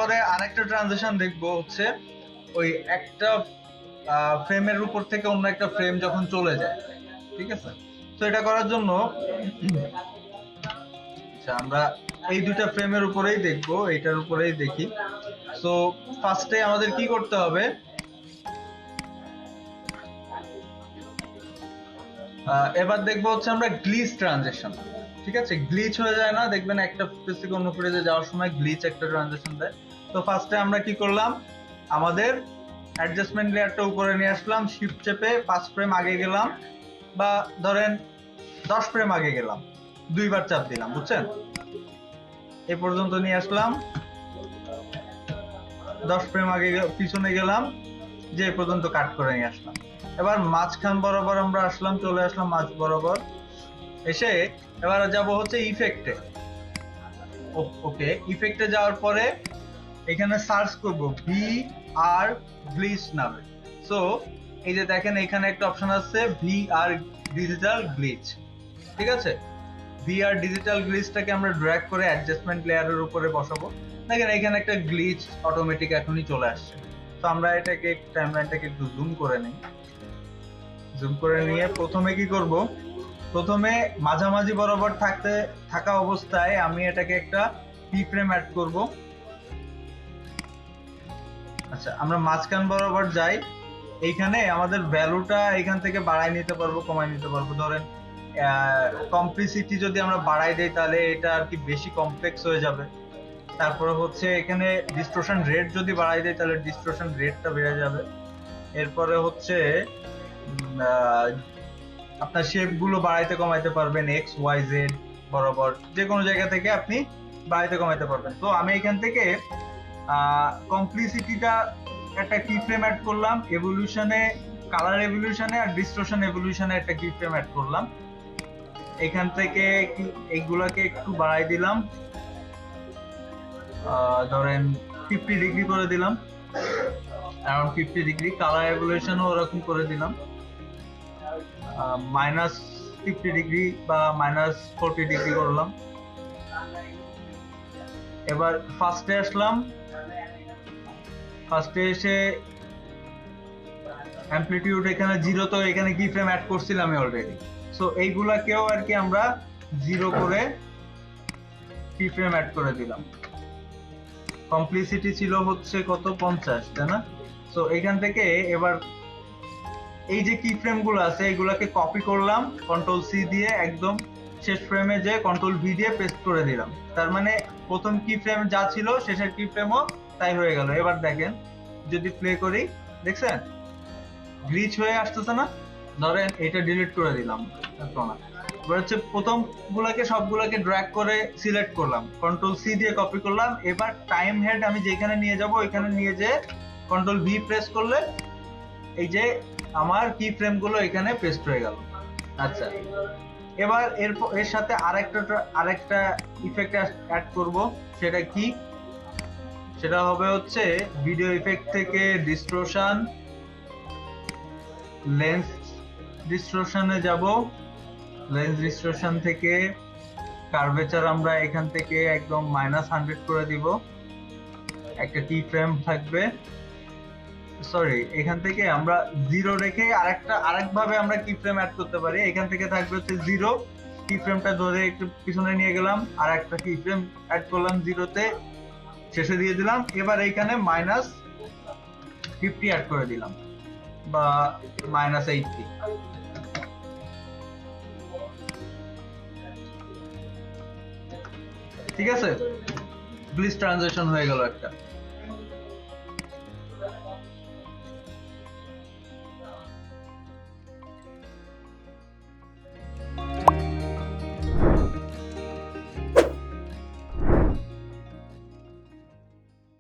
এরপরে আরেকটা ট্রানজিশন দেখবো হচ্ছে ওই একটা ফ্রেমের উপর থেকে অন্য একটা ফ্রেম যখন চলে যায়, ঠিক আছে? তো এটা করার জন্য আচ্ছা আমরা এই দুইটা ফ্রেমের উপরেই দেখবো, এইটার উপরেই দেখি। সো ফার্স্টে আমাদের কি করতে হবে, এবার দেখবো হচ্ছে আমরা গ্লিচ ট্রানজিশন। ঠিক আছে, গ্লিচ হয়ে যায় না, দেখবেন একটা ফ্রেজ থেকে অন্য ফ্রেজে যাওয়ার সময় গ্লিচ একটা ট্রানজিশন দেয়। তো ফার্স্টে আমরা কি করলাম, আমাদের অ্যাডজাস্টমেন্ট লেয়ারটা উপরে নিয়ে আসলাম, শিফট চেপে 5 ফ্রেম আগে গেলাম, বা ধরেন 10 ফ্রেম আগে গেলাম, দুইবার চাপ দিলাম, বুঝছেন? এই পর্যন্ত নিয়ে আসলাম, 10 ফ্রেম আগে পিছনে গেলাম, যে এই পর্যন্ত কাট করে নিয়ে আসলাম। এবার মাঝখান বরাবর আমরা আসলাম, চলে আসলাম মাঝ বরাবর, এসে এবার যাব হচ্ছে ইফেক্টে। ওকে, ইফেক্টে যাওয়ার পরে এখানে সার্চ করব VR গ্লিচ নামে। সো এই যে দেখেন এখানে একটা অপশন আছে VR ডিজিটাল গ্লিচ, ঠিক আছে? VR ডিজিটাল গ্লিচটাকে আমরা ড্র্যাগ করে অ্যাডজাস্টমেন্ট লেয়ারের উপরে বসাবো। দেখেন এখানে একটা গ্লিচ অটোমেটিক এখনই চলে আসছে। তো আমরা এটাকে টাইমলাইনটাকে একটু জুম করে নিই। জুম করে নিয়ে প্রথমে কি করব, প্রথমে মাঝামাঝি বরাবর থাকা অবস্থায় আমি এটাকে একটা কি ফ্রেম অ্যাড করব। আচ্ছা, আমরা মাঝখান বরাবর যাই, এইখানে আমাদের ভ্যালুটা এখান থেকে বাড়াই নিতে পারবো, কমাই নিতে পারবো। ধরেন কমপ্লিসিটি যদি আমরা বাড়াই দেই তাহলে এটা আর কি বেশি কমপ্লেক্স হয়ে যাবে। তারপরে হচ্ছে এখানে ডিস্টরশন রেট যদি বাড়াই দেই তাহলে ডিস্টরশন রেটটা বেড়ে যাবে। এরপরে হচ্ছে আপনার শেপ গুলো বাড়াইতে কমাইতে পারবেন, XYZ বরাবর যে কোনো জায়গা থেকে আপনি বাড়াইতে কমাইতে পারবেন। তো আমি এখান থেকে কমপ্লিসিটিটা একটা কি ফ্রেম অ্যাড করলাম, এভলিউশনে কালার এভলিউশনে আর ডিস্টরশন এভলিউশনে একটা কি ফ্রেম অ্যাড করলাম। এখান থেকে এইগুলাকে একটু বাড়াই দিলাম, ধরেন 50 ডিগ্রি করে দিলাম, অ্যারাউন্ড 50 ডিগ্রি। কালার এভলিউশনও ওরকম করে দিলাম, -50 ডিগ্রি বা -40 ডিগ্রি করলাম। এবার ফার্স্টে আসলাম, ফার্স্টে এসে অ্যামপ্লিটিউড এখানে 0, তো এখানে কি ফ্রেম অ্যাড করছিলাম আমি অলরেডি। সো এইগুলাকেও আর কি আমরা 0 করে কি ফ্রেম অ্যাড করে দিলাম। কমপ্লিসিটি ছিল হচ্ছে কত, 50, তাই না? সো এখান থেকে এবার এই যে কি ফ্রেম গুলো আছে এগুলাকে কপি করলাম, কন্ট্রোল-C দিয়ে একদম শেষ ফ্রেমে যে কন্ট্রোল-V দিয়ে পেস্ট করে দিলাম। তার মানে প্রথম কি ফ্রেম যা ছিল শেষের কি ফ্রেমও তাই হয়ে গেল। এবার দেখেন যদি প্লে করি, দেখছেন গ্লিচ হয়ে আসতেছে না? ধরেন এটা ডিলিট করে দিলাম, এবার হচ্ছে প্রথম গুলাকে সবগুলাকে ড্র্যাগ করে সিলেক্ট করলাম, কন্ট্রোল-C দিয়ে কপি করলাম। এবার টাইম হেড আমি যেখানে নিয়ে যাব ওইখানে নিয়ে যে কন্ট্রোল-V প্রেস করলে এই যে আমার কি ফ্রেম গুলো এখানে পেস্ট হয়ে গেল। আচ্ছা, এবার এর সাথে আরেকটা ইফেক্ট অ্যাড করব। সেটা কি, সেটা হবে হচ্ছে ভিডিও ইফেক্ট থেকে ডিস্টরশন, লেন্স ডিস্টরশনে যাব। লেন্স ডিস্টরশন থেকে কার্ভেচার আমরা এখান থেকে একদম -100 করে দিব, একটা কি ফ্রেম থাকবে। সরি, এখান থেকে আমরা 0 রেখে আরেকভাবে আমরা কি ফ্রেম অ্যাড করতে পারি। এখান থেকে থাকবে হচ্ছে 0, কি ফ্রেমটা ধরে একটু পিছনে নিয়ে গেলাম, আর একটা কি ফ্রেম অ্যাড করলাম 0-তে, শেষে দিয়ে দিলাম। এবার এইখানে -50 অ্যাড করে দিলাম, বা -80। ঠিক আছে, গ্লিচ ট্রানজিশন হয়ে গেল একটা।